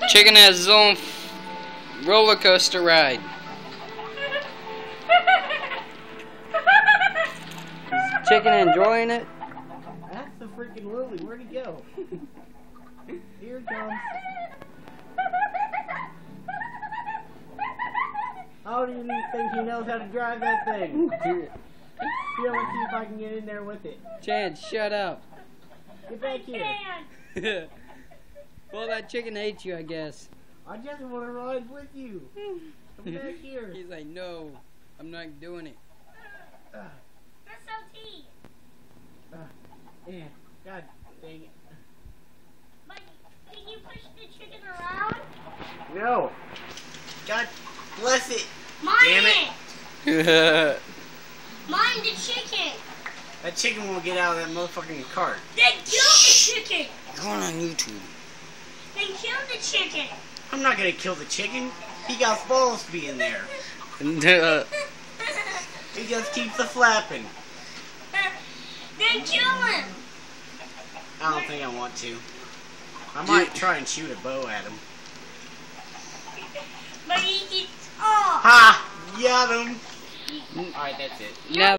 Chicken has his own roller coaster ride. Is chicken enjoying it? That's the freaking Lily. Where'd he go? Here it comes. How do you think he knows how to drive that thing? Here, let's see if I can get in there with it. Chance, shut up. Get back here. Well, that chicken hates you, I guess. I just want to ride with you. Come back here. He's like, no, I'm not doing it. Yeah, God dang it. But can you push the chicken around? No. God bless it. Mind Damn it. Mind the chicken. That chicken won't get out of that motherfucking cart. Then kill the chicken. Going on YouTube. Then kill the chicken. I'm not gonna kill the chicken. He got balls to be in there. He just keeps a flapping. Then kill him. I don't think I want to. I might try and shoot a bow at him. But he gets off. Ha! Got him! Alright, that's it. Now